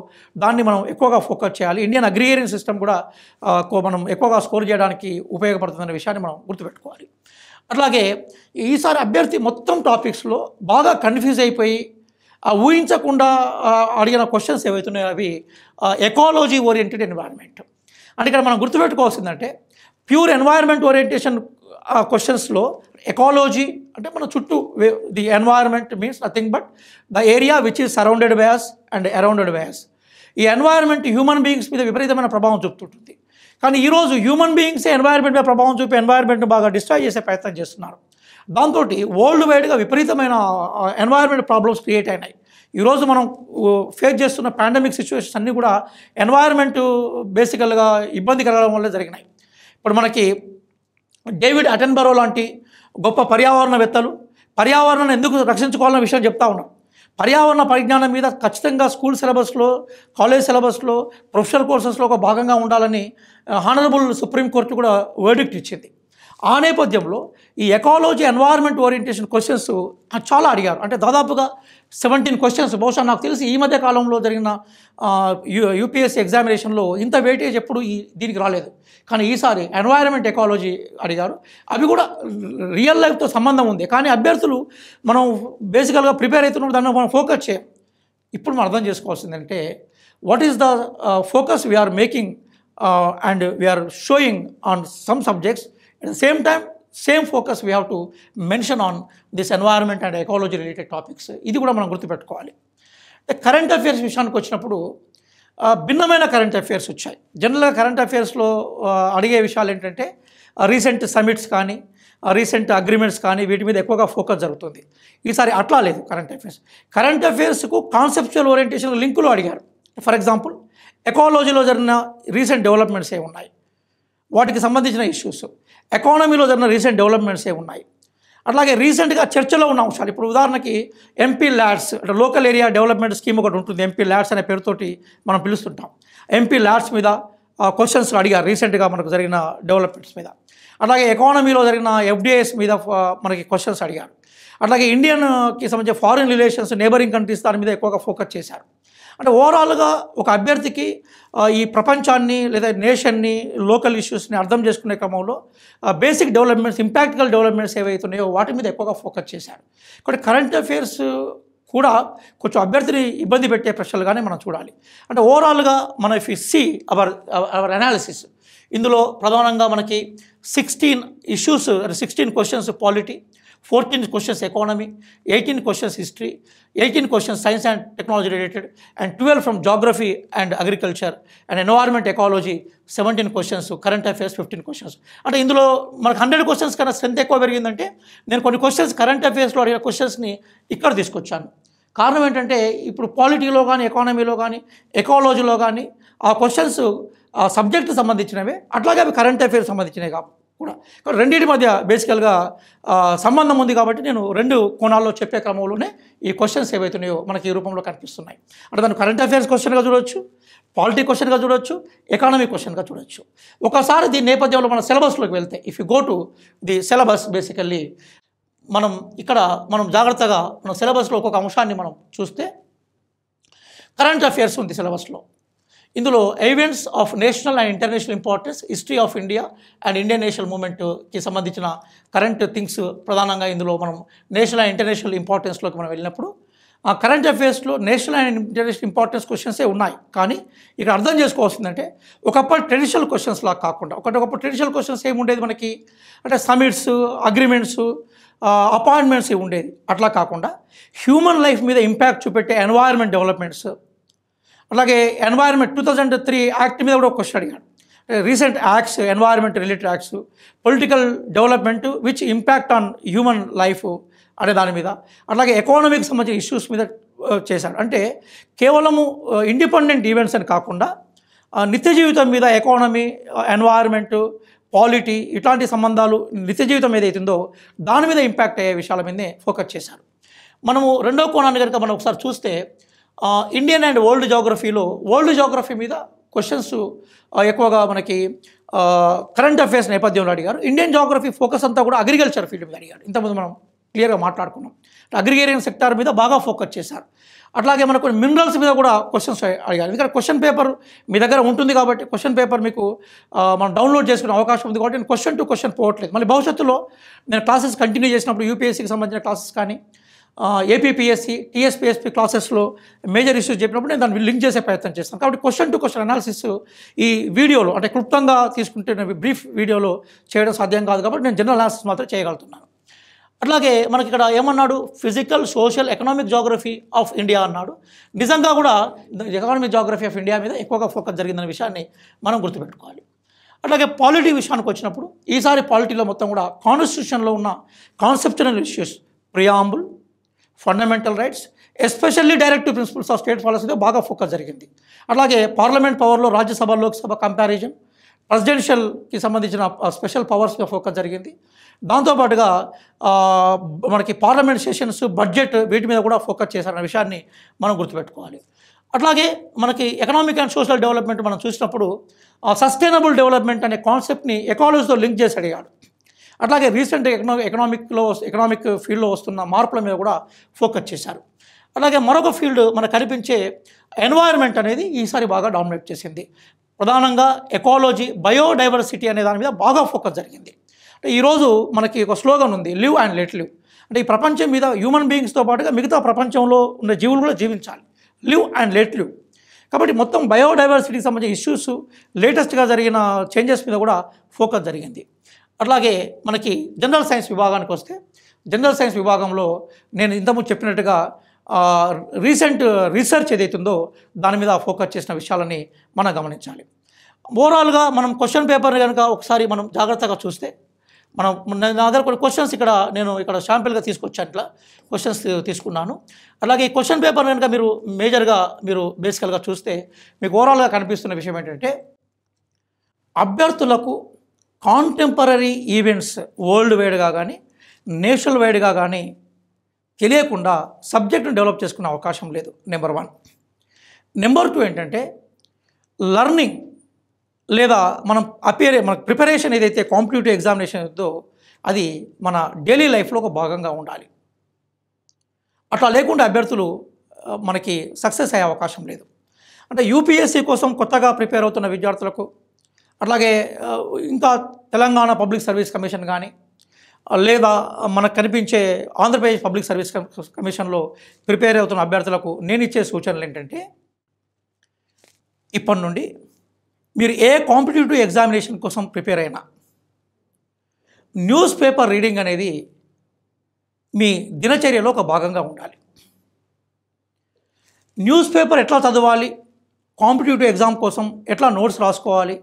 దాన్ని మనం ఎక్కువగా ఫోకస్ చేయాలి. ఇండియన్ అగ్రిగేరియన్ సిస్టమ్ కూడా మనం ఎక్కువగా స్కోర్ చేయడానికి ఉపయోగపడుతుందనే విషయాన్ని మనం గుర్తుపెట్టుకోవాలి. అట్లాగే ఈసారి అభ్యర్థి మొత్తం టాపిక్స్లో బాగా కన్ఫ్యూజ్ అయిపోయి ఊహించకుండా అడిగిన క్వశ్చన్స్ ఏవైతున్నాయో అవి ఎకాలజీ ఓరియంటెడ్ ఎన్వైర్న్మెంట్. అంటే ఇక్కడ మనం గుర్తుపెట్టుకోవాల్సిందంటే ప్యూర్ ఎన్వైర్న్మెంట్ ఓరియంటేషన్ క్వశ్చన్స్లో ఎకాలజీ అంటే మన చుట్టూ the environment means nothing but the area which is surrounded by us and arounded by us. ఈ ఎన్వైర్న్మెంట్ హ్యూమన్ బీయింగ్స్ మీద విపరీతమైన ప్రభావం చూపుతుంటుంది. కానీ ఈరోజు హ్యూమన్ బీయింగ్సే ఎన్వైర్న్మెంట్ మీద ప్రభావం చూపి ఎన్వైర్న్మెంట్ని బాగా డిస్ట్రాయ్ చేసే ప్రయత్నం చేస్తున్నారు. దాంతో వరల్డ్ వైడ్గా విపరీతమైన ఎన్వైర్న్మెంట్ ప్రాబ్లమ్స్ క్రియేట్ అయినాయి. ఈరోజు మనం ఫేస్ చేస్తున్న పాండమిక్ సిచ్యువేషన్స్ అన్నీ కూడా ఎన్వైర్న్మెంట్ బేసికల్గా ఇబ్బంది కలగడం వల్ల జరిగినాయి. ఇప్పుడు మనకి డేవిడ్ అటెన్బరో లాంటి గొప్ప పర్యావరణవేత్తలు పర్యావరణాన్ని ఎందుకు రక్షించుకోవాలన్న విషయం చెప్తా ఉన్నారు. పర్యావరణ పరిజ్ఞానం మీద ఖచ్చితంగా స్కూల్ సిలబస్లో, కాలేజ్ సిలబస్లో, ప్రొఫెషనల్ కోర్సెస్లో ఒక భాగంగా ఉండాలని హానరబుల్ సుప్రీంకోర్టు కూడా వర్డిక్ట్ ఇచ్చింది. ఆ నేపథ్యంలో ఈ ఎకాలజీ ఎన్వైర్న్మెంట్ ఓరియంటేషన్ క్వశ్చన్స్ చాలా అడిగారు. అంటే దాదాపుగా 17 క్వశ్చన్స్. బహుశా నాకు తెలిసి ఈ మధ్య కాలంలో జరిగిన యూపీఎస్సీ ఎగ్జామినేషన్లో ఇంత వెయిటేజ్ ఎప్పుడు దీనికి రాలేదు. కానీ ఈసారి ఎన్వైర్న్మెంట్ ఎకాలజీ అడిగారు. అవి కూడా రియల్ లైఫ్తో సంబంధం ఉంది. కానీ అభ్యర్థులు మనం బేసికల్గా ప్రిపేర్ అవుతున్నప్పుడు దాన్ని మనం ఫోకస్ చేయం. ఇప్పుడు మనం అర్థం చేసుకోవాల్సిందంటే what is the focus we're making and we're showing on some subjects. At the same time same focus we have to mention on this environment and ecology related topics. ఇది కూడా మనం గుర్తుపెట్టుకోవాలి. కరెంట్ అఫైర్స్ విషయానికి వచ్చినప్పుడు భిన్నమైన కరెంట్ అఫైర్స్ వచ్చాయి. జనరల్గా కరెంట్ అఫైర్స్లో అడిగే విషయాలు ఏంటంటే రీసెంట్ సమిట్స్ కానీ రీసెంట్ అగ్రిమెంట్స్ కానీ వీటి మీద ఎక్కువగా ఫోకస్ జరుగుతుంది. ఈసారి అట్లా లేదు. కరెంట్ అఫైర్స్కు కాన్సెప్చువల్ ఓరియంటేషన్ లింకులు అడిగారు. ఫర్ ఎగ్జాంపుల్ ఎకాలజీలో జరిగిన రీసెంట్ డెవలప్మెంట్స్ ఏ ఉన్నాయి, వాటికి సంబంధించిన ఇష్యూస్, ఎకానమీలో జరిగిన రీసెంట్ డెవలప్మెంట్స్ ఏ ఉన్నాయి, అట్లాగే రీసెంట్గా చర్చలో ఉన్న అంశాలు. ఇప్పుడు ఉదాహరణకి ఎంపీ ల్యాడ్స్ అంటే లోకల్ ఏరియా డెవలప్మెంట్ స్కీమ్ ఒకటి ఉంటుంది. ఎంపీ ల్యాడ్స్ అనే పేరుతోటి మనం పిలుస్తుంటాం. ఎంపీ ల్యాడ్స్ మీద క్వశ్చన్స్ అడిగారు రీసెంట్గా మనకు జరిగిన డెవలప్మెంట్స్ మీద. అట్లాగే ఎకానమీలో జరిగిన ఎఫ్డిఐస్ మీద మనకి క్వశ్చన్స్ అడిగారు. అట్లాగే ఇండియన్కి సంబంధించిన ఫారిన్ రిలేషన్స్, నేబరింగ్ కంట్రీస్ దాని మీద ఎక్కువగా ఫోకస్ చేశారు. అంటే ఓవరాల్గా ఒక అభ్యర్థికి ఈ ప్రపంచాన్ని లేదా నేషన్ని, లోకల్ ఇష్యూస్ని అర్థం చేసుకునే క్రమంలో బేసిక్ డెవలప్మెంట్స్, ఇంపాక్టికల్ డెవలప్మెంట్స్ ఏవైతున్నాయో వాటి మీద ఎక్కువగా ఫోకస్ చేశారు. ఇక్కడ కరెంట్ అఫైర్స్ కూడా కొంచెం అభ్యర్థిని ఇబ్బంది పెట్టే ప్రశ్నలుగానే మనం చూడాలి. అంటే ఓవరాల్గా మన if you see our analysis, ఇందులో ప్రధానంగా మనకి 16 issues, 16 questions polity, 14 questions economy, 18 questions history, 18 questions science and technology related, and 12 from geography and agriculture and environment ecology, 17 questions, current affairs 15 questions. అంటే ఇందులో మనకు 100 క్వశ్చన్స్ కన్నా స్ట్రెంత్ ఎక్కువ పెరిగిందంటే నేను కొన్ని క్వశ్చన్స్ కరెంట్ అఫైర్స్లో అడిగిన క్వశ్చన్స్ని ఇక్కడ తీసుకొచ్చాను. కారణం ఏంటంటే ఇప్పుడు పాలిటీలో కానీ, ఎకానమీలో కానీ, ఎకాలజీలో కానీ ఆ క్వశ్చన్స్ ఆ సబ్జెక్టు సంబంధించినవే, అట్లాగే అవి కరెంట్ అఫైర్స్ సంబంధించినవి కూడా. రెండింటి మధ్య బేసికల్గా సంబంధం ఉంది కాబట్టి నేను 2 కోణాల్లో చెప్పే క్రమంలోనే ఈ క్వశ్చన్స్ ఏవైతున్నాయో మనకి ఈ రూపంలో కనిపిస్తున్నాయి. అంటే దాన్ని కరెంట్ అఫైర్స్ క్వశ్చన్గా చూడవచ్చు, పాలిటీ క్వశ్చన్గా చూడవచ్చు, ఎకానమీ క్వశ్చన్గా చూడవచ్చు. ఒకసారి దీని నేపథ్యంలో మన సిలబస్లోకి వెళ్తే, if you go to the syllabus, basically మనం జాగ్రత్తగా మన సిలబస్లో ఒక్కొక్క అంశాన్ని మనం చూస్తే కరెంట్ అఫైర్స్ ఉంది సిలబస్లో. ఇందులో events of national and international importance, history of India and Indian national మూవ్మెంట్కి సంబంధించిన కరెంట్ థింగ్స్ ప్రధానంగా ఇందులో మనం నేషనల్ అండ్ ఇంటర్నేషనల్ ఇంపార్టెన్స్లోకి మనం వెళ్ళినప్పుడు ఆ కరెంట్ అఫైర్స్లో నేషనల్ అండ్ ఇంటర్నేషనల్ ఇంపార్టెన్స్ క్వశ్చన్సే ఉన్నాయి. కానీ ఇక్కడ అర్థం చేసుకోవాల్సిందంటే ఒకప్పుడు ట్రెడిషనల్ క్వశ్చన్స్ లాగా కాకుండా, ఒకప్పుడు ట్రెడిషనల్ క్వశ్చన్స్ ఏముండేది మనకి అంటే సమిట్స్, అగ్రిమెంట్స్, అపాయింట్మెంట్స్ ఉండేది. అట్లా కాకుండా హ్యూమన్ లైఫ్ మీద ఇంపాక్ట్ చూపెట్టే ఎన్వైర్న్మెంట్ డెవలప్మెంట్స్, అలాగే ఎన్వైర్న్మెంట్ 2003 యాక్ట్ మీద కూడా ఒక క్వశ్చన్ అడిగాడు. Recent acts, environment related acts, political development which impact on human life అనే దాని మీద, అలాగే ఎకానమీకి సంబంధించిన ఇష్యూస్ మీద చేశాడు. అంటే కేవలము ఇండిపెండెంట్ ఈవెంట్స్ అని కాకుండా నిత్య జీవితం మీద ఎకానమీ, ఎన్వైర్న్మెంట్, పాలిటీ ఇట్లాంటి సంబంధాలు నిత్య జీవితం ఏదైతుందో దాని మీద ఇంపాక్ట్ అయ్యే విషయాల మీదనే ఫోకస్ చేశారు. మనము రెండో కోణాన్ని కనుక మనం ఒకసారి చూస్తే ఇండియన్ అండ్ వరల్డ్ జాగ్రఫీలో వరల్డ్ జాగ్రఫీ మీద క్వశ్చన్స్ ఎక్కువగా మనకి కరెంట్ అఫైర్స్ నేపథ్యంలో అడిగారు. ఇండియన్ జాగ్రఫీ ఫోకస్ అంతా కూడా అగ్రికల్చర్ ఫీల్డ్ మీద అడిగారు. ఇంతకుముందు మనం క్లియర్గా మాట్లాడుకున్నాం. అగ్రిగేరియన్ సెక్టార్ మీద బాగా ఫోకస్ చేశారు. అట్లాగే మనకు మినరల్స్ మీద కూడా క్వశ్చన్స్ అడిగారు. ఎందుకంటే క్వశ్చన్ పేపర్ మీ దగ్గర ఉంటుంది కాబట్టి క్వశ్చన్ పేపర్ మీకు మనం డౌన్లోడ్ చేసుకునే అవకాశం ఉంది కాబట్టి నేను క్వశ్చన్ టు క్వశ్చన్ పోవట్లేదు. మళ్ళీ భవిష్యత్తులో నేను క్లాసెస్ కంటిన్యూ చేసినప్పుడు యూపీఎస్సీకి సంబంధించిన క్లాసెస్ కానీ, ఏపీపీఎస్సీ, టీఎస్పీఎస్పీ క్లాసెస్లో మేజర్ ఇష్యూస్ చెప్పినప్పుడు నేను దాన్ని లింక్ చేసే ప్రయత్నం చేస్తాను. కాబట్టి క్వశ్చన్ టు క్వశ్చన్ అనాలిసిస్ ఈ వీడియోలో అంటే క్లుప్తంగా తీసుకుంటే బ్రీఫ్ వీడియోలో చేయడం సాధ్యం కాదు కాబట్టి నేను జనరల్ అనాలిసిస్ మాత్రం చేయగలుగుతున్నాను. అట్లాగే మనకి ఇక్కడ ఏమన్నాడు, physical, social, economic geography of India అన్నాడు. నిజంగా కూడా ఎకనామిక్ జాగ్రఫీ ఆఫ్ ఇండియా మీద ఎక్కువగా ఫోకస్ జరిగిందనే విషయాన్ని మనం గుర్తుపెట్టుకోవాలి. అట్లాగే పాలిటీ విషయానికి వచ్చినప్పుడు ఈసారి పాలిటీలో మొత్తం కూడా కాన్స్టిట్యూషన్లో ఉన్న conceptual issues, preamble, fundamental rights, especially directive principles of state పాలసీలో బాగా ఫోకస్ జరిగింది. అట్లాగే పార్లమెంట్ పవర్లో రాజ్యసభ, లోక్సభ కంపారిజన్, ప్రెసిడెన్షియల్కి సంబంధించిన స్పెషల్ పవర్స్ మీద ఫోకస్ జరిగింది. దాంతోపాటుగా మనకి పార్లమెంట్ సెషన్స్, బడ్జెట్ వీటి మీద కూడా ఫోకస్ చేశారన్న విషయాన్ని మనం గుర్తుపెట్టుకోవాలి. అట్లాగే మనకి ఎకనామిక్ అండ్ సోషల్ డెవలప్మెంట్ మనం చూసినప్పుడు సస్టైనబుల్ డెవలప్మెంట్ అనే కాన్సెప్ట్ని ఎకాలజీతో లింక్ చేసి అడిగాడు. అట్లాగే రీసెంట్ ఎకనామిక్ ఫీల్డ్లో వస్తున్న మార్పుల మీద కూడా ఫోకస్ చేశారు. అలాగే మరొక ఫీల్డ్ మనకు కనిపించే ఎన్వైర్న్మెంట్ అనేది ఈసారి బాగా డామినేట్ చేసింది. ప్రధానంగా ఎకాలజీ, బయోడైవర్సిటీ అనే దాని మీద బాగా ఫోకస్ జరిగింది. అంటే ఈరోజు మనకి ఒక స్లోగన్ ఉంది, లివ్ అండ్ లెట్ లివ్. అంటే ఈ ప్రపంచం మీద హ్యూమన్ బీయింగ్స్తో పాటుగా మిగతా ప్రపంచంలో ఉన్న జీవులు కూడా జీవించాలి, లివ్ అండ్ లెట్ లివ్. కాబట్టి మొత్తం బయోడైవర్సిటీకి సంబంధించిన ఇష్యూస్, లేటెస్ట్గా జరిగిన చేంజెస్ మీద కూడా ఫోకస్ జరిగింది. అట్లాగే మనకి జనరల్ సైన్స్ విభాగానికి వస్తే, జనరల్ సైన్స్ విభాగంలో నేను ఇంతకుముందు చెప్పినట్టుగా రీసెంట్ రీసెర్చ్ ఏదైతుందో దాని మీద ఫోకస్ చేసిన విషయాలని మనం గమనించాలి. ఓవరాల్గా మనం క్వశ్చన్ పేపర్ కనుక ఒకసారి మనం జాగ్రత్తగా చూస్తే, నా దగ్గర కొన్ని క్వశ్చన్స్ నేను ఇక్కడ శాంపిల్గా తీసుకొచ్చాను, ఇట్లా క్వశ్చన్స్ తీసుకున్నాను. అలాగే ఈ క్వశ్చన్ పేపర్ కనుక మీరు బేసికల్గా చూస్తే మీకు ఓవరాల్గా కనిపిస్తున్న విషయం ఏంటంటే, అభ్యర్థులకు కాంటెంపరీ ఈవెంట్స్ వరల్డ్ వైడ్గా కానీ నేషనల్ వైడ్గా కానీ తెలియకుండా సబ్జెక్ట్ను డెవలప్ చేసుకునే అవకాశం లేదు, నెంబర్ 1. నెంబర్ 2 ఏంటంటే, లర్నింగ్ లేదా మన ప్రిపరేషన్ ఏదైతే కాంపిటేటివ్ ఎగ్జామినేషన్ ఉందో అది మన డైలీ లైఫ్లో ఒక భాగంగా ఉండాలి. అట్లా లేకుండా అభ్యర్థులు మనకి సక్సెస్ అయ్యే అవకాశం లేదు. అంటే యూపీఎస్సీ కోసం కొత్తగా ప్రిపేర్ అవుతున్న విద్యార్థులకు, అట్లాగే ఇంకా తెలంగాణ పబ్లిక్ సర్వీస్ కమిషన్ కానీ లేదా మనకు కనిపించే ఆంధ్రప్రదేశ్ పబ్లిక్ సర్వీస్ కమిషన్లో ప్రిపేర్ అవుతున్న అభ్యర్థులకు నేను ఇచ్చే సూచనలు ఏంటంటే, ఇప్పటి నుండి మీరు ఏ కాంపిటేటివ్ ఎగ్జామినేషన్ కోసం ప్రిపేర్ అయినా న్యూస్ పేపర్ రీడింగ్ అనేది మీ దినచర్యలో ఒక భాగంగా ఉండాలి. న్యూస్ పేపర్ ఎట్లా చదవాలి, కాంపిటేటివ్ ఎగ్జామ్ కోసం ఎట్లా నోట్స్ రాసుకోవాలి,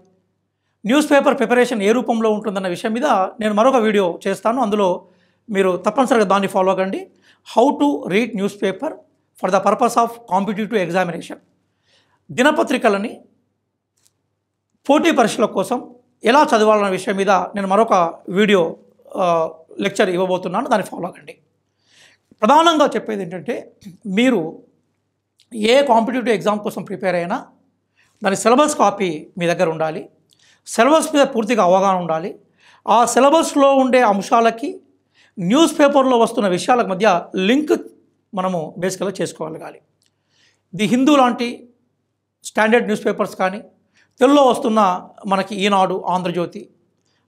న్యూస్ పేపర్ ప్రిపరేషన్ ఏ రూపంలో ఉంటుందన్న విషయం మీద నేను మరొక వీడియో చేస్తాను. అందులో మీరు తప్పనిసరిగా దాన్ని ఫాలో కండి. How to read newspaper for the purpose of competitive examination. దినపత్రికలని పోటీ పరీక్షల కోసం ఎలా చదవాలన్న విషయం మీద నేను మరొక వీడియో లెక్చర్ ఇవ్వబోతున్నాను, దాన్ని ఫాలో కండి. ప్రధానంగా చెప్పేది ఏంటంటే, మీరు ఏ కాంపిటేటివ్ ఎగ్జామ్ కోసం ప్రిపేర్ అయినా దాని సిలబస్ కాపీ మీ దగ్గర ఉండాలి. సిలబస్ మీద పూర్తిగా అవగాహన ఉండాలి. ఆ సిలబస్లో ఉండే అంశాలకి న్యూస్ పేపర్లో వస్తున్న విషయాల మధ్య లింక్ మనము బేసికల్గా చేసుకోగలగాలి. ది హిందూ లాంటి స్టాండర్డ్ న్యూస్ పేపర్స్ కానీ, తెలుగులో వస్తున్న మనకి ఈనాడు, ఆంధ్రజ్యోతి,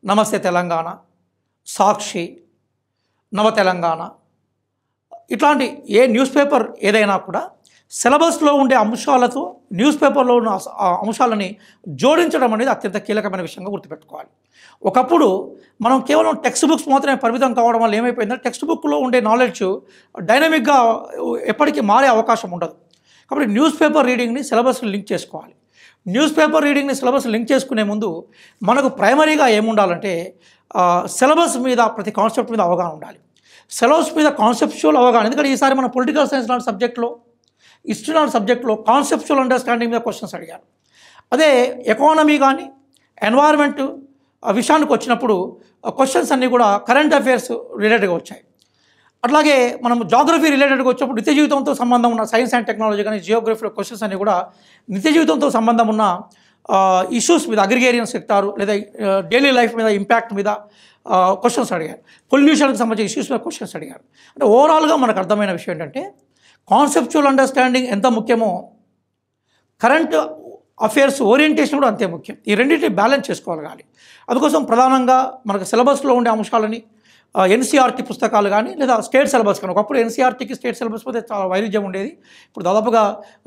నమస్తే తెలంగాణ, సాక్షి, నవ తెలంగాణ, ఇట్లాంటి ఏ న్యూస్ పేపర్ ఏదైనా కూడా సిలబస్లో ఉండే అంశాలతో న్యూస్ పేపర్లో ఉన్న అంశాలని జోడించడం అనేది అత్యంత కీలకమైన విషయంగా గుర్తుపెట్టుకోవాలి. ఒకప్పుడు మనం కేవలం టెక్స్ట్ బుక్స్ మాత్రమే పరిమితం కావడం వల్ల ఏమైపోయిందంటే, టెక్స్ట్ బుక్లో ఉండే నాలెడ్జ్ డైనమిక్గా ఎప్పటికీ మారే అవకాశం ఉండదు. కాబట్టి న్యూస్ పేపర్ రీడింగ్ని సిలబస్ని లింక్ చేసుకోవాలి. న్యూస్ పేపర్ రీడింగ్ని సిలబస్ లింక్ చేసుకునే ముందు మనకు ప్రైమరీగా ఏముండాలంటే, సిలబస్ మీద ప్రతి కాన్సెప్ట్ మీద అవగాహన ఉండాలి. సిలబస్ మీద కాన్సెప్చువల్ అవగాహన. ఎందుకంటే ఈసారి మన పొలిటికల్ సైన్స్ లాంటి సబ్జెక్ట్లో, హిస్టరీ లాంటి సబ్జెక్ట్లో కాన్సెప్చువల్ అండర్స్టాండింగ్ మీద క్వశ్చన్స్ అడిగారు. అదే ఎకానమీ కానీ ఎన్వైర్న్మెంట్ విషయానికి వచ్చినప్పుడు క్వశ్చన్స్ అన్నీ కూడా కరెంట్ అఫైర్స్ రిలేటెడ్గా వచ్చాయి. అట్లాగే మనం జాగ్రఫీ రిలేటెడ్గా వచ్చినప్పుడు నిత్య జీవితంతో సంబంధం ఉన్న సైన్స్ అండ్ టెక్నాలజీ కానీ జియోగ్రఫీలో క్వశ్చన్స్ అన్నీ కూడా నిత్య జీవితంతో సంబంధం ఉన్న ఇష్యూస్ మీద, అగ్రిగేరియన్ సెక్టారు లేదా డైలీ లైఫ్ మీద ఇంపాక్ట్ మీద క్వశ్చన్స్ అడిగారు. పొల్యూషన్కి సంబంధించిన ఇష్యూస్ మీద క్వశ్చన్స్ అడిగారు. అంటే ఓవరాల్గా మనకు అర్థమైన విషయం ఏంటంటే, కాన్సెప్చువల్ అండర్స్టాండింగ్ ఎంత ముఖ్యమో కరెంట్ అఫైర్స్ ఓరియంటేషన్ కూడా అంతే ముఖ్యం. ఈ రెండింటిని బ్యాలెన్స్ చేసుకోగలగాలి. అందుకోసం ప్రధానంగా మనకు సిలబస్లో ఉండే అంశాలని ఎన్సీఆర్టీ పుస్తకాలు కానీ లేదా స్టేట్ సిలబస్ కానీ, ఒకప్పుడు ఎన్సీఆర్టీకి స్టేట్ సిలబస్ మీద చాలా వైరుధ్యం ఉండేది. ఇప్పుడు దాదాపుగా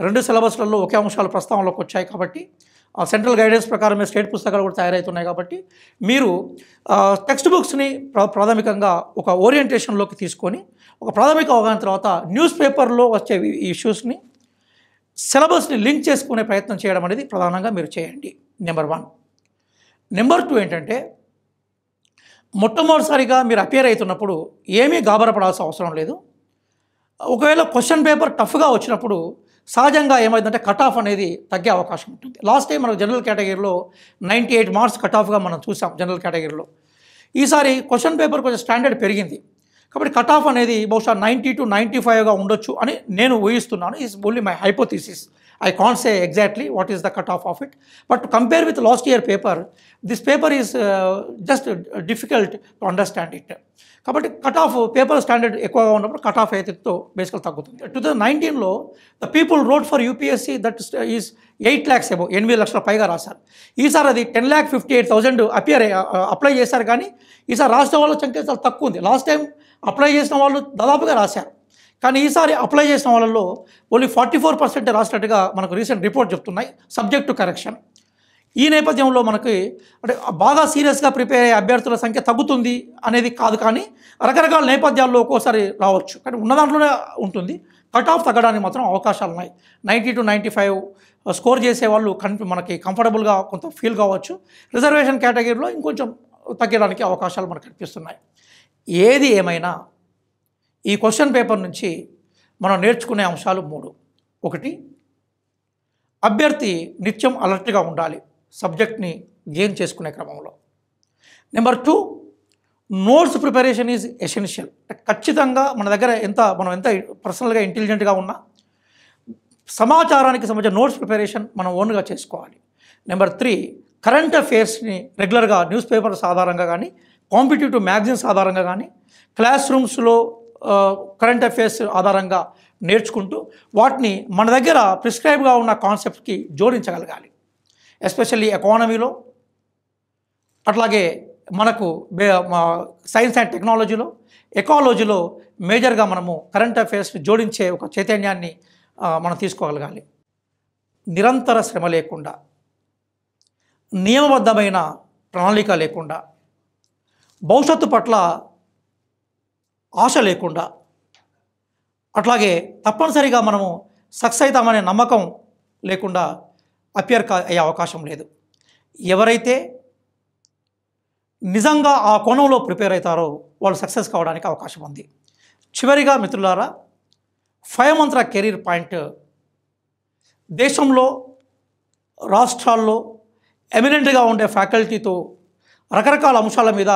2 సిలబస్లలో ఒకే అంశాలు ప్రస్తావనలోకి వచ్చాయి. కాబట్టి సెంట్రల్ గైడెన్స్ ప్రకారమే స్టేట్ పుస్తకాలు కూడా తయారవుతున్నాయి. కాబట్టి మీరు టెక్స్ట్ బుక్స్ని ప్రాథమికంగా ఒక ఓరియంటేషన్లోకి తీసుకొని ఒక ప్రాథమిక అవగాహన తర్వాత న్యూస్ పేపర్లో వచ్చే ఈ ఇష్యూస్ని సిలబస్ని లింక్ చేసుకునే ప్రయత్నం చేయడం అనేది ప్రధానంగా మీరు చేయండి, నెంబర్ 1. నెంబర్ 2 ఏంటంటే, మొట్టమొదటిసారిగా మీరు అపియర్ అవుతున్నప్పుడు ఏమీ గాబరపడాల్సిన అవసరం లేదు. ఒకవేళ క్వశ్చన్ పేపర్ టఫ్గా వచ్చినప్పుడు సహజంగా ఏమైందంటే కట్ ఆఫ్ అనేది తగ్గే అవకాశం ఉంటుంది. లాస్ట్ టైం మనకు జనరల్ కేటగిరీలో 98 మార్క్స్ కట్ ఆఫ్గా మనం చూసాం జనరల్ కేటగిరీలో. ఈసారి క్వశ్చన్ పేపర్ కొంచెం స్టాండర్డ్ పెరిగింది. కాబట్టి కట్ ఆఫ్ అనేది బహుశా 90 to 95గా ఉండొచ్చు అని నేను ఊహిస్తున్నాను. Is only my hypothesis. I can't say exactly what is the cutoff of it, but to compare with last year paper, this paper is just difficult to understand it. కాబట్టి కట్ ఆఫ్ పేపర్ స్టాండర్డ్ ఎక్కువగా ఉన్నప్పుడు కట్ ఆఫ్ ఏదైతే బేసికల్ తగ్గుతుంది. 2019లో the people wrote for UPSC that is 8 lakhs above, 8 లక్షల పైగా రాశారు. ఈసారి అది 10,58,000 అప్లై చేశారు, కానీ ఈసారి రాసిన వాళ్ళ సంఖ్య చాలా తక్కువ ఉంది. లాస్ట్ టైం అప్లై చేసిన వాళ్ళు దాదాపుగా రాశారు, కానీ ఈసారి అప్లై చేసిన వాళ్ళలో ఓన్లీ 44% రాసినట్టుగా మనకు రీసెంట్ రిపోర్ట్ చెప్తున్నాయి, సబ్జెక్ట్ టు కరెక్షన్. ఈ నేపథ్యంలో మనకి అంటే బాగా సీరియస్గా ప్రిపేర్ అయ్యే అభ్యర్థుల సంఖ్య తగ్గుతుంది అనేది కాదు, కానీ రకరకాల నేపథ్యాల్లో ఒక్కోసారి రావచ్చు, కానీ ఉన్న దాంట్లోనే ఉంటుంది. కట్ ఆఫ్ తగ్గడానికి మాత్రం అవకాశాలు ఉన్నాయి. 90 to 95 స్కోర్ చేసే వాళ్ళు మనకి కంఫర్టబుల్గా కొంత ఫీల్ కావచ్చు. రిజర్వేషన్ కేటగిరీలో ఇంకొంచెం తగ్గడానికి అవకాశాలు మనకు కనిపిస్తున్నాయి. ఏది ఏమైనా ఈ క్వశ్చన్ పేపర్ నుంచి మనం నేర్చుకునే అంశాలు 3. 1, అభ్యర్థి నిత్యం అలర్ట్గా ఉండాలి సబ్జెక్ట్ని గెయిన్ చేసుకునే క్రమంలో. Number 2, notes preparation is essential. ఖచ్చితంగా మనం ఎంత పర్సనల్గా ఇంటెలిజెంట్గా ఉన్నా సమాచారానికి సంబంధించిన నోట్స్ ప్రిపరేషన్ మనం ఓన్గా చేసుకోవాలి. నెంబర్ 3, కరెంట్ అఫేర్స్ని రెగ్యులర్గా న్యూస్ పేపర్స్ ఆధారంగా కానీ, కాంపిటేటివ్ మ్యాగజైన్స్ ఆధారంగా కానీ, క్లాస్ రూమ్స్లో కరెంట్ అఫేర్స్ ఆధారంగా నేర్చుకుంటూ వాటిని మన దగ్గర ప్రిస్క్రైబ్గా ఉన్న కాన్సెప్ట్కి జోడించగలగాలి. ఎస్పెషల్లీ ఎకానమీలో, అట్లాగే మనకు సైన్స్ అండ్ టెక్నాలజీలో, ఎకాలజీలో మేజర్గా మనము కరెంట్ అఫేర్స్ని జోడించే ఒక చైతన్యాన్ని మనం తీసుకోగలగాలి. నిరంతర శ్రమ లేకుండా, నియమబద్ధమైన ప్రణాళిక లేకుండా, భవిష్యత్తు పట్ల ఆశ లేకుండా, అట్లాగే తప్పనిసరిగా మనము సక్సెస్ అవుతామనే నమ్మకం లేకుండా అపియర్ అయ్యే అవకాశం లేదు. ఎవరైతే నిజంగా ఆ కోణంలో ప్రిపేర్ అవుతారో వాళ్ళు సక్సెస్ కావడానికి అవకాశం ఉంది. చివరిగా మిత్రులారా, 5 మంత్ర కెరీర్ పాయింట్ దేశంలో, రాష్ట్రాల్లో ఎమినెంట్గా ఉండే ఫ్యాకల్టీతో రకరకాల అంశాల మీద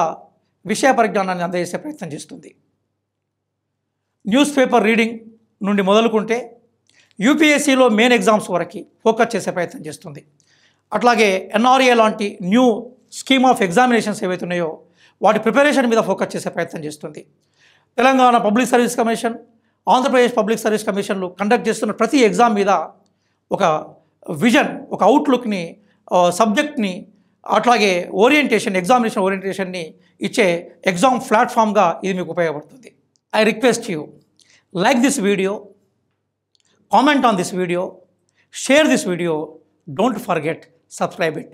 విషయ పరిజ్ఞానాన్ని అందజేసే ప్రయత్నం చేస్తుంది. న్యూస్ పేపర్ రీడింగ్ నుండి మొదలుకుంటే యూపీఎస్సీలో మెయిన్ ఎగ్జామ్స్ వరకు ఫోకస్ చేసే ప్రయత్నం చేస్తుంది. అట్లాగే ఎన్ఆర్ఏ లాంటి న్యూ స్కీమ్ ఆఫ్ ఎగ్జామినేషన్స్ ఏవైతే ఉన్నాయో వాటి ప్రిపరేషన్ మీద ఫోకస్ చేసే ప్రయత్నం చేస్తుంది. Telangana public service commission, Andhra Pradesh public service కమిషన్లు కండక్ట్ చేస్తున్న ప్రతి ఎగ్జామ్ మీద ఒక విజన్, ఒక అవుట్లుక్ని, సబ్జెక్ట్ని, అట్లాగే ఓరియంటేషన్, ఎగ్జామినేషన్ ఓరియంటేషన్ని ఇచ్చే ఎగ్జామ్ ప్లాట్ఫామ్గా ఇది మీకు ఉపయోగపడుతుంది. I request you, like this video, comment on this video, share this video, don't forget subscribe it.